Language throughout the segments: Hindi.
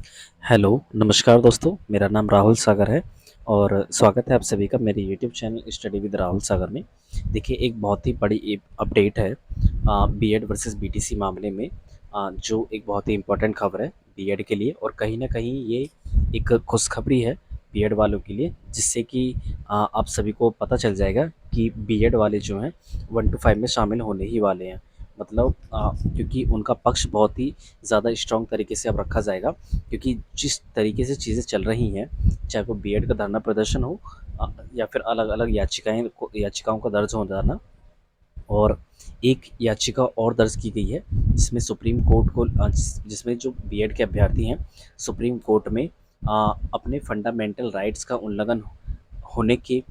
हेलो, नमस्कार दोस्तों, मेरा नाम राहुल सागर है और स्वागत है आप सभी का मेरे YouTube channel study with Rahul Sagar में। देखिए, एक बहुत ही बड़ी अपडेट है बीएड वर्सेस बीटीसी मामले में, जो एक बहुत ही इम्पोर्टेंट खबर है बीएड के लिए और कहीं न कहीं ये एक खुशखबरी है बीएड वालों के लिए, जिससे कि आप सभी को पता चल जाएगा कि बीएड वाले जो हैं 1 to 5 में शामिल होने ही वाले हैं। मतलब क्योंकि उनका पक्ष बहुत ही ज़्यादा स्ट्रॉन्ग तरीके से अब रखा जाएगा, क्योंकि जिस तरीके से चीज़ें चल रही हैं, चाहे वो बीएड का धरना प्रदर्शन हो या फिर अलग-अलग याचिकाओं का दर्ज हो जाना, और एक याचिका और दर्ज की गई है जिसमें सुप्रीम कोर्ट को जिसमें जो बीएड के अभ्यर्थी हैं सुप्रीम कोर्ट में अपने फंडामेंटल राइट्स का होने के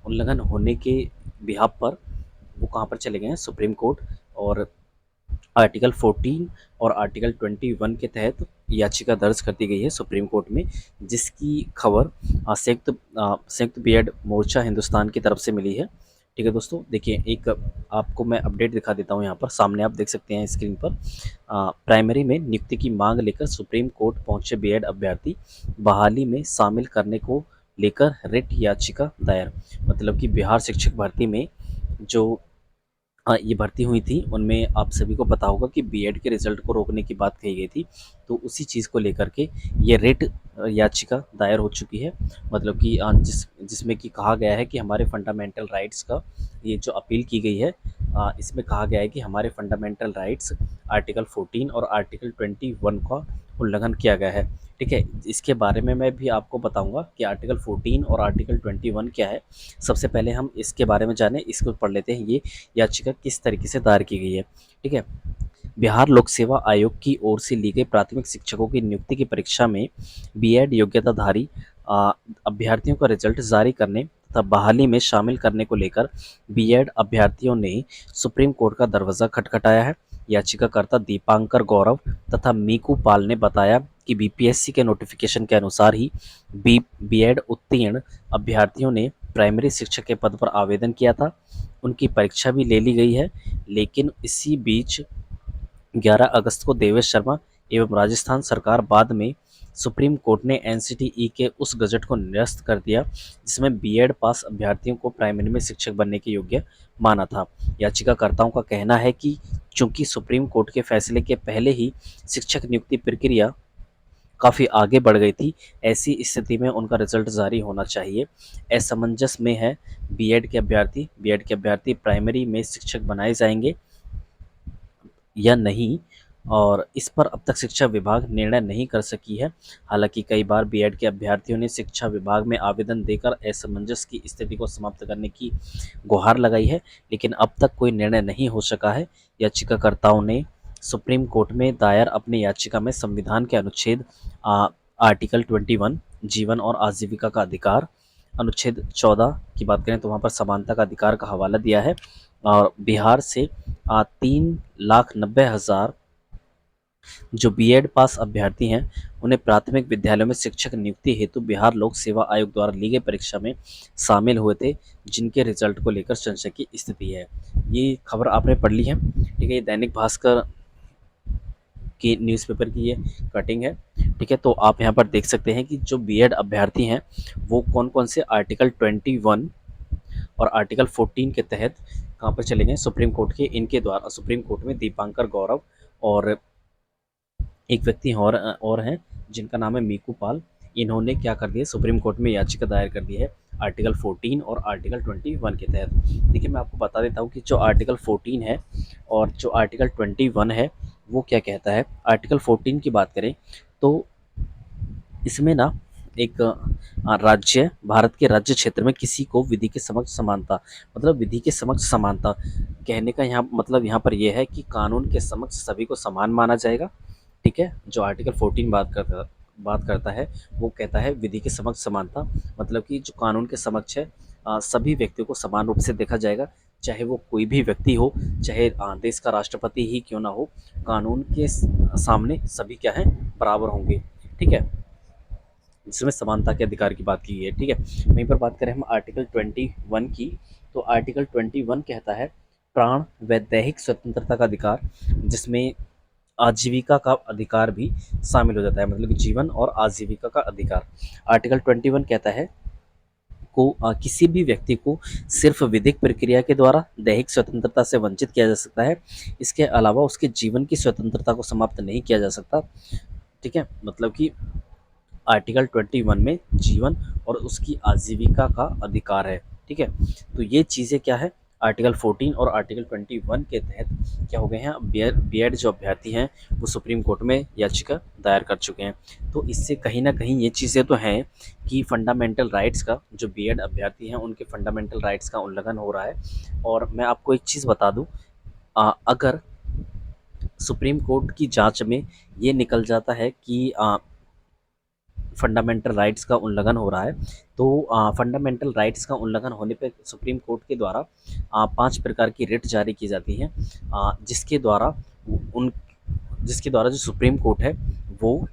उल्लंघन होने के बिहाफ पर वो कहाँ पर चले गए हैं, सुप्रीम कोर्ट। और आर्टिकल 14 और आर्टिकल 21 के तहत याचिका दर्ज कर दी गई है सुप्रीम कोर्ट में, जिसकी खबर संयुक्त बीएड मोर्चा हिंदुस्तान की तरफ से मिली है। ठीक है दोस्तों, देखिए एक आपको मैं अपडेट दिखा देता हूँ, यहाँ पर सामने आप देख सकते हैं स्क्रीन पर। प्राइमरी में नियुक्ति की मांग लेकर सुप्रीम कोर्ट पहुंचे बीएड अभ्यर्थी, बहाली में शामिल करने को लेकर रिट याचिका दायर। मतलब कि बिहार शिक्षक भर्ती में जो ये भर्ती हुई थी, उनमें आप सभी को पता होगा कि बीएड के रिज़ल्ट को रोकने की बात कही गई थी। तो उसी चीज़ को लेकर के ये रिट याचिका दायर हो चुकी है। मतलब कि जिसमें कि कहा गया है कि हमारे फंडामेंटल राइट्स का ये जो अपील की गई है, इसमें कहा गया है कि हमारे फंडामेंटल राइट्स आर्टिकल 14 और आर्टिकल 21 का उल्लंघन किया गया है। ठीक है, इसके बारे में मैं भी आपको बताऊँगा कि आर्टिकल 14 और आर्टिकल 21 क्या है। सबसे पहले हम इसके बारे में जानें, इसको पढ़ लेते हैं, ये याचिका किस तरीके से दायर की गई है। ठीक है, बिहार लोक सेवा आयोग की ओर से ली गई प्राथमिक शिक्षकों की नियुक्ति की परीक्षा में बीएड योग्यताधारी अभ्यर्थियों का रिजल्ट जारी करने तथा बहाली में शामिल करने को लेकर बीएड अभ्यर्थियों ने सुप्रीम कोर्ट का दरवाजा खटखटाया है। याचिकाकर्ता दीपांकर गौरव तथा मीकू पाल ने बताया कि बीपीएससी के नोटिफिकेशन के अनुसार ही बीएड उत्तीर्ण अभ्यर्थियों ने प्राइमरी शिक्षक के पद पर आवेदन किया था। उनकी परीक्षा भी ले ली गई है, लेकिन इसी बीच 11 अगस्त को देवेश शर्मा एवं राजस्थान सरकार बाद में सुप्रीम कोर्ट ने एनसीटीई के उस गजट को निरस्त कर दिया जिसमें बीएड पास अभ्यर्थियों को प्राइमरी में शिक्षक बनने के योग्य माना था। याचिकाकर्ताओं का कहना है कि चूंकि सुप्रीम कोर्ट के फैसले के पहले ही शिक्षक नियुक्ति प्रक्रिया काफ़ी आगे बढ़ गई थी, ऐसी स्थिति में उनका रिजल्ट जारी होना चाहिए। असमंजस में है बीएड के अभ्यर्थी प्राइमरी में शिक्षक बनाए जाएंगे या नहीं, और इस पर अब तक शिक्षा विभाग निर्णय नहीं कर सकी है। हालांकि कई बार बीएड के अभ्यर्थियों ने शिक्षा विभाग में आवेदन देकर असमंजस की स्थिति को समाप्त करने की गुहार लगाई है, लेकिन अब तक कोई निर्णय नहीं हो सका है। याचिकाकर्ताओं ने सुप्रीम कोर्ट में दायर अपनी याचिका में संविधान के अनुच्छेद आर्टिकल 21 जीवन और आजीविका का अधिकार, अनुच्छेद 14 की बात करें तो वहाँ पर समानता का अधिकार का हवाला दिया है, और बिहार से 3,90,000 जो बीएड पास अभ्यर्थी हैं उन्हें प्राथमिक विद्यालयों में शिक्षक नियुक्ति हेतु बिहार लोक सेवा आयोग द्वारा ली गई परीक्षा में शामिल हुए थे, जिनके रिजल्ट को लेकर संशय की स्थिति है। ये खबर आपने पढ़ ली है। ठीक है, ये दैनिक भास्कर की न्यूज़पेपर की ये कटिंग है। ठीक है, तो आप यहाँ पर देख सकते हैं कि जो बीएड अभ्यर्थी हैं वो कौन कौन से आर्टिकल 21 और आर्टिकल 14 के तहत कहाँ पर चले गए, सुप्रीम कोर्ट के इनके द्वारा सुप्रीम कोर्ट में दीपांकर गौरव और एक व्यक्ति और हैं जिनका नाम है मीकू पाल। इन्होंने क्या कर दिया, सुप्रीम कोर्ट में याचिका दायर कर दी है आर्टिकल 14 और आर्टिकल 21 के तहत। देखिए, मैं आपको बता देता हूँ कि जो आर्टिकल 14 है और जो आर्टिकल 21 है वो क्या कहता है। आर्टिकल 14 की बात करें तो इसमें ना एक राज्य भारत के राज्य क्षेत्र में किसी को विधि के समक्ष समानता, मतलब विधि के समक्ष समानता कहने का यहाँ मतलब यहाँ पर यह है कि कानून के समक्ष सभी को समान माना जाएगा। ठीक है, जो आर्टिकल 14 बात करता है वो कहता है विधि के समक्ष समानता, मतलब कि जो कानून के समक्ष है सभी व्यक्तियों को समान रूप से देखा जाएगा, चाहे वो कोई भी व्यक्ति हो, चाहे देश का राष्ट्रपति ही क्यों ना हो, कानून के सामने सभी क्या है, बराबर होंगे। ठीक है, जिसमें समानता के अधिकार की बात की गई है। ठीक है, वहीं पर बात करें हम आर्टिकल 21 की, तो आर्टिकल 21 कहता है प्राण व दैहिक स्वतंत्रता का अधिकार, जिसमें आजीविका का अधिकार भी शामिल हो जाता है, मतलब कि जीवन और आजीविका का अधिकार। आर्टिकल 21 कहता है को किसी भी व्यक्ति को सिर्फ विधिक प्रक्रिया के द्वारा दैहिक स्वतंत्रता से वंचित किया जा सकता है। इसके अलावा उसके जीवन की स्वतंत्रता को समाप्त नहीं किया जा सकता। ठीक है, मतलब कि आर्टिकल 21 में जीवन और उसकी आजीविका का अधिकार है। ठीक है, तो ये चीज़ें क्या है, आर्टिकल 14 और आर्टिकल 21 के तहत क्या हो गए हैं, बीएड जो अभ्यर्थी हैं वो सुप्रीम कोर्ट में याचिका दायर कर चुके हैं। तो इससे कहीं ना कहीं ये चीज़ें तो हैं कि फंडामेंटल राइट्स का, जो बीएड अभ्यर्थी हैं उनके फंडामेंटल राइट्स का उल्लंघन हो रहा है। और मैं आपको एक चीज़ बता दूँ, अगर सुप्रीम कोर्ट की जांच में ये निकल जाता है कि फंडामेंटल राइट्स का उल्लंघन हो रहा है, तो फंडामेंटल राइट्स का उल्लंघन होने पे सुप्रीम कोर्ट के द्वारा 5 प्रकार की रिट जारी की जाती हैं, जिसके द्वारा उन जिसके द्वारा जो सुप्रीम कोर्ट है वो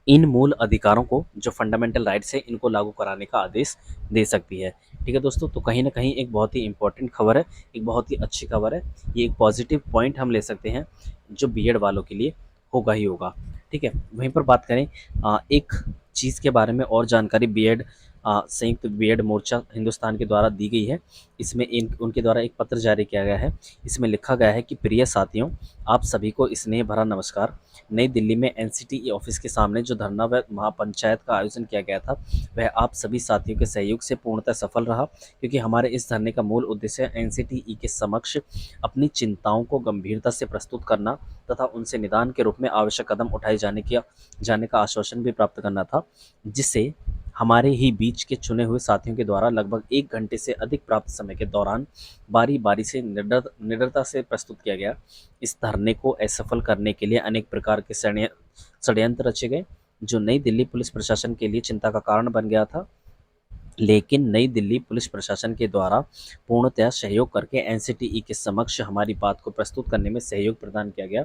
इन मूल अधिकारों को, जो फंडामेंटल राइट्स है, इनको लागू कराने का आदेश दे सकती है। ठीक है दोस्तों, तो कहीं ना कहीं एक बहुत ही इंपॉर्टेंट खबर है, एक बहुत ही अच्छी खबर है। ये एक पॉजिटिव पॉइंट हम ले सकते हैं जो बीएड वालों के लिए होगा ही होगा। ठीक है, वहीं पर बात करें एक चीज़ के बारे में और जानकारी, बीएड संयुक्त बीएड मोर्चा हिंदुस्तान के द्वारा दी गई है। इसमें उनके द्वारा एक पत्र जारी किया गया है। इसमें लिखा गया है कि प्रिय साथियों, आप सभी को स्नेह भरा नमस्कार। नई दिल्ली में एनसीटीई ऑफिस के सामने जो धरना व महापंचायत का आयोजन किया गया था, वह आप सभी साथियों के सहयोग से पूर्णतः सफल रहा, क्योंकि हमारे इस धरने का मूल उद्देश्य एनसीटीई के समक्ष अपनी चिंताओं को गंभीरता से प्रस्तुत करना तथा उनसे निदान के रूप में आवश्यक कदम उठाए जाने का आश्वासन भी प्राप्त करना था, जिसे हमारे ही बीच के चुने हुए साथियों के द्वारा लगभग 1 घंटे से अधिक प्राप्त समय के दौरान बारी बारी से निडरता से प्रस्तुत किया गया। इस धरने को असफल करने के लिए अनेक प्रकार के षड्यंत्र रचे गए, जो नई दिल्ली पुलिस प्रशासन के लिए चिंता का कारण बन गया था। लेकिन नई दिल्ली पुलिस प्रशासन के द्वारा पूर्णतः सहयोग करके एनसीटीई के समक्ष हमारी बात को प्रस्तुत करने में सहयोग प्रदान किया गया,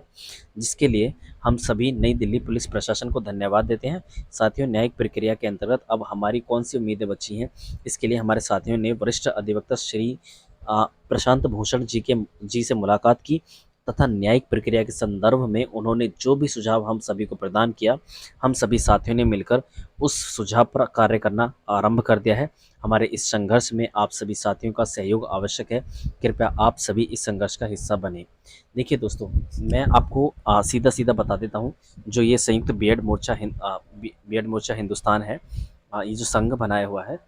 जिसके लिए हम सभी नई दिल्ली पुलिस प्रशासन को धन्यवाद देते हैं। साथियों, न्यायिक प्रक्रिया के अंतर्गत अब हमारी कौन सी उम्मीदें बची हैं, इसके लिए हमारे साथियों ने वरिष्ठ अधिवक्ता श्री प्रशांत भूषण जी से मुलाकात की तथा न्यायिक प्रक्रिया के संदर्भ में उन्होंने जो भी सुझाव हम सभी को प्रदान किया, हम सभी साथियों ने मिलकर उस सुझाव पर कार्य करना आरंभ कर दिया है। हमारे इस संघर्ष में आप सभी साथियों का सहयोग आवश्यक है। कृपया आप सभी इस संघर्ष का हिस्सा बने। देखिए दोस्तों, मैं आपको सीधा सीधा बता देता हूँ, जो ये संयुक्त बीएड मोर्चा हिंदुस्तान है, ये जो संघ बनाया हुआ है,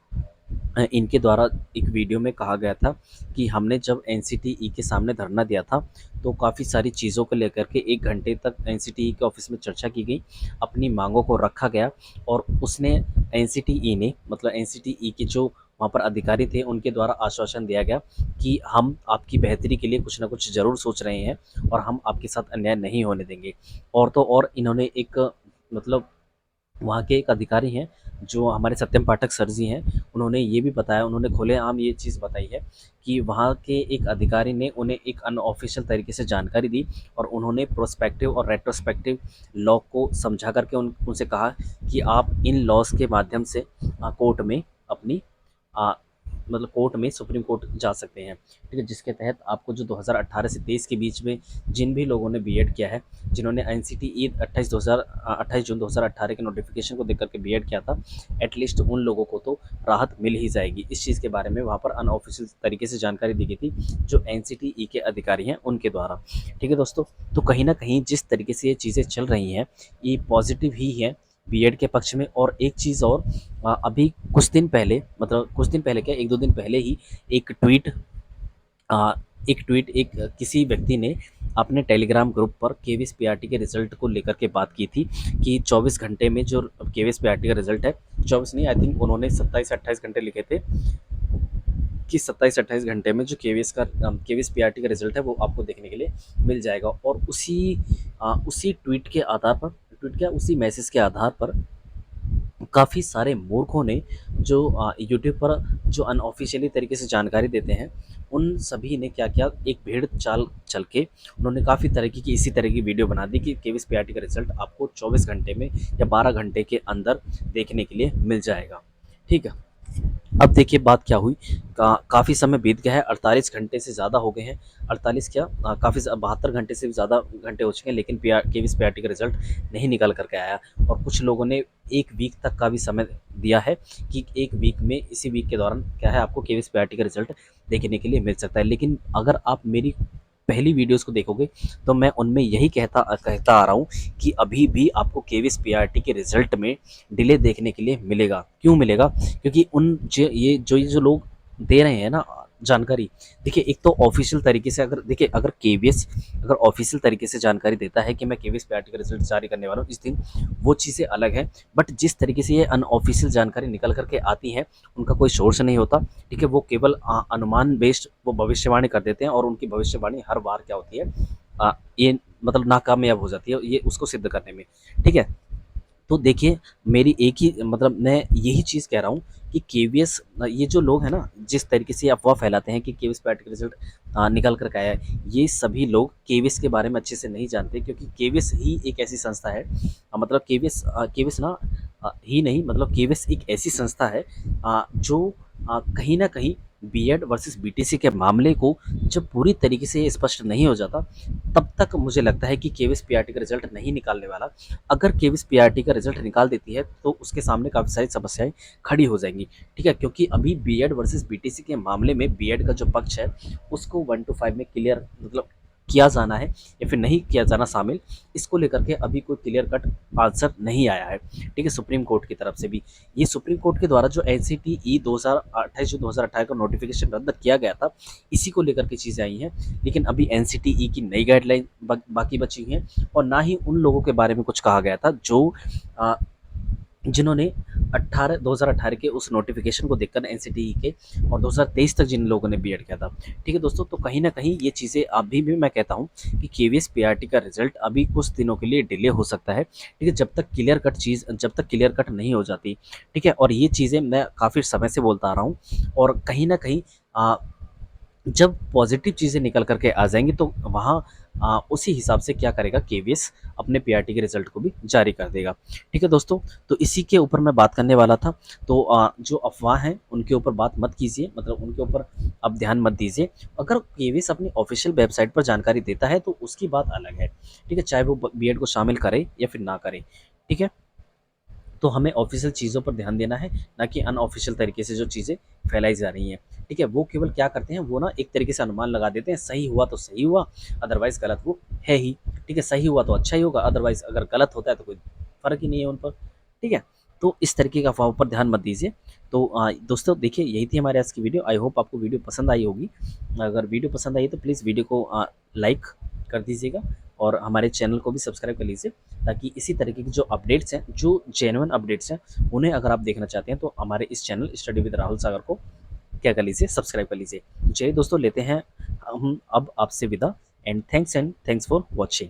इनके द्वारा एक वीडियो में कहा गया था कि हमने जब एनसीटीई के सामने धरना दिया था, तो काफ़ी सारी चीज़ों को लेकर के 1 घंटे तक एनसीटीई के ऑफिस में चर्चा की गई, अपनी मांगों को रखा गया और उसने एनसीटीई ने, मतलब एनसीटीई के जो वहाँ पर अधिकारी थे, उनके द्वारा आश्वासन दिया गया कि हम आपकी बेहतरी के लिए कुछ ना कुछ ज़रूर सोच रहे हैं और हम आपके साथ अन्याय नहीं होने देंगे। और तो और इन्होंने एक, मतलब वहाँ के एक अधिकारी हैं जो हमारे सत्यम पाठक सर जी हैं, उन्होंने ये भी बताया, उन्होंने खुलेआम ये चीज़ बताई है कि वहाँ के एक अधिकारी ने उन्हें एक अनऑफिशियल तरीके से जानकारी दी और उन्होंने प्रोस्पेक्टिव और रेट्रोस्पेक्टिव लॉ को समझा करके उनसे कहा कि आप इन लॉज के माध्यम से कोर्ट में अपनी आ, मतलब कोर्ट में, सुप्रीम कोर्ट जा सकते हैं। ठीक है, जिसके तहत आपको जो 2018 से 23 के बीच में जिन भी लोगों ने बीएड किया है, जिन्होंने एनसीटीई 28 जून 2018 के नोटिफिकेशन को देख करके बीएड किया था, एटलीस्ट उन लोगों को तो राहत मिल ही जाएगी। इस चीज़ के बारे में वहाँ पर अनऑफिशियल तरीके से जानकारी दी गई थी, जो एनसीटीई के अधिकारी हैं उनके द्वारा। ठीक है दोस्तों, तो कहीं ना कहीं जिस तरीके से ये चीज़ें चल रही हैं, ये पॉजिटिव ही है बीएड के पक्ष में। और एक चीज़ और, अभी कुछ दिन पहले, मतलब कुछ दिन पहले क्या, 1-2 दिन पहले ही एक ट्वीट अ, एक किसी व्यक्ति ने अपने टेलीग्राम ग्रुप पर केवीएस पीआरटी के रिज़ल्ट को लेकर के बात की थी कि 24 घंटे में जो केवीएस पीआरटी का रिज़ल्ट है, 24 नहीं, आई थिंक उन्होंने 27-28 घंटे लिखे थे, कि 27-28 घंटे में जो केवीएस पीआरटी का रिज़ल्ट है वो आपको देखने के लिए मिल जाएगा। और उसी ट्वीट के आधार पर, ट्वीट क्या, उसी मैसेज के आधार पर काफ़ी सारे मूर्खों ने, जो यूट्यूब पर जो अनऑफिशियली तरीके से जानकारी देते हैं, उन सभी ने क्या किया, एक भेड़ चाल चल के उन्होंने काफ़ी तरीके की इसी तरह की वीडियो बना दी कि केवीएस पीआरटी का रिजल्ट आपको 24 घंटे में या 12 घंटे के अंदर देखने के लिए मिल जाएगा। ठीक है, अब देखिए बात क्या हुई, काफ़ी समय बीत गया है, 48 घंटे से ज़्यादा हो गए हैं। 48 क्या, काफ़ी 72 घंटे से भी ज़्यादा घंटे हो चुके हैं, लेकिन केवीएस पीआरटी का रिजल्ट नहीं निकल कर के आया। और कुछ लोगों ने 1 वीक तक का भी समय दिया है कि 1 वीक में, इसी वीक के दौरान क्या है, आपको केवीएस पीआरटी का रिजल्ट देखने के लिए मिल सकता है। लेकिन अगर आप मेरी पहली वीडियोज़ को देखोगे तो मैं उनमें यही कहता आ रहा हूँ कि अभी भी आपको केवीएस पीआरटी के रिजल्ट में डिले देखने के लिए मिलेगा। क्यों मिलेगा? क्योंकि ये जो लोग दे रहे हैं ना जानकारी, देखिए एक तो ऑफिशियल तरीके से, अगर देखिए अगर केवीएस अगर ऑफिशियल तरीके से जानकारी देता है कि मैं केवीएस पीआरटी का रिजल्ट जारी करने वाला हूँ इस दिन, वो चीज़ें अलग है। बट जिस तरीके से ये अनऑफिशियल जानकारी निकल करके आती है, उनका कोई सोर्स नहीं होता, ठीक है, वो केवल अनुमान बेस्ड वो भविष्यवाणी कर देते हैं, और उनकी भविष्यवाणी हर बार क्या होती है, ये मतलब नाकामयाब हो जाती है ये उसको सिद्ध करने में, ठीक है। तो देखिए, मेरी एक ही मतलब मैं यही चीज़ कह रहा हूँ कि केवीएस, ये जो लोग हैं ना, जिस तरीके से ये अफ़वाह फैलाते हैं कि केवीएस पैट का रिज़ल्ट निकल कर के आया है, ये सभी लोग केवीएस के बारे में अच्छे से नहीं जानते, क्योंकि केवीएस ही एक ऐसी संस्था है, मतलब केवीएस ना ही नहीं, मतलब केवीएस एक ऐसी संस्था है जो कहीं न कहीं बीएड वर्सेस बीटीसी के मामले को जब पूरी तरीके से स्पष्ट नहीं हो जाता, तब तक मुझे लगता है कि केवीएस पीआरटी का रिज़ल्ट नहीं निकालने वाला। अगर केवीएस पीआरटी का रिजल्ट निकाल देती है तो उसके सामने काफ़ी सारी समस्याएं खड़ी हो जाएंगी, ठीक है, क्योंकि अभी बीएड वर्सेस बीटीसी के मामले में बीएड का जो पक्ष है उसको 1 to 5 में क्लियर मतलब किया जाना है या फिर नहीं किया जाना शामिल, इसको लेकर के अभी कोई क्लियर कट आंसर नहीं आया है, ठीक है, सुप्रीम कोर्ट की तरफ से भी। ये सुप्रीम कोर्ट के द्वारा जो एनसीटीई 2028 का नोटिफिकेशन रद्द किया गया था, इसी को लेकर के चीज़ें आई हैं। लेकिन अभी एनसीटीई की नई गाइडलाइन बाकी बची हुई हैं, और ना ही उन लोगों के बारे में कुछ कहा गया था जो अ, जिन्होंने 2018 के उस नोटिफिकेशन को देखकर एनसीटीई के, और 2023 तक जिन लोगों ने बीएड किया था, ठीक है दोस्तों। तो कहीं ना कहीं ये चीज़ें अभी भी मैं कहता हूँ कि केवीएस पीआरटी का रिजल्ट अभी कुछ दिनों के लिए डिले हो सकता है, ठीक है, जब तक क्लियर कट नहीं हो जाती, ठीक है। और ये चीज़ें मैं काफ़ी समय से बोलता आ रहा हूँ, और कहीं ना कहीं जब पॉजिटिव चीज़ें निकल कर के आ जाएँगी तो वहाँ उसी हिसाब से क्या करेगा केवीएस, अपने पीआरटी के रिज़ल्ट को भी जारी कर देगा। ठीक है दोस्तों, तो इसी के ऊपर मैं बात करने वाला था। तो जो अफ़वाह हैं उनके ऊपर बात मत कीजिए, मतलब उनके ऊपर आप ध्यान मत दीजिए। अगर केवीएस अपनी ऑफ़िशियल वेबसाइट पर जानकारी देता है तो उसकी बात अलग है, ठीक है? चाहे वो ब बीएड को शामिल करे या फिर ना करे, ठीक है? तो हमें ऑफ़िशियल चीज़ों पर ध्यान देना है, ना कि अनऑफ़िशियल तरीके से जो चीज़ें फैलाई जा रही हैं, ठीक है? वो केवल क्या करते हैं, वो ना एक तरीके से अनुमान लगा देते हैं, सही हुआ तो सही हुआ, अदरवाइज़ गलत वो है ही, ठीक है? सही हुआ तो अच्छा ही होगा, अदरवाइज़ अगर गलत होता है तो कोई फ़र्क ही नहीं है उन पर, ठीक है? तो इस तरीके का अफ़वाहों पर ध्यान मत दीजिए। तो दोस्तों देखिए, यही थी हमारे आज की वीडियो। आई होप आपको वीडियो पसंद आई होगी। अगर वीडियो पसंद आई है तो प्लीज़ वीडियो को लाइक कर दीजिएगा, और हमारे चैनल को भी सब्सक्राइब कर लीजिए, ताकि इसी तरीके की जो अपडेट्स हैं, जो जेन्युइन अपडेट्स हैं, उन्हें अगर आप देखना चाहते हैं तो हमारे इस चैनल स्टडी विद राहुल सागर को क्या कर लीजिए, सब्सक्राइब कर लीजिए। चलिए दोस्तों, लेते हैं हम अब आपसे विदा, एंड थैंक्स फॉर वॉचिंग।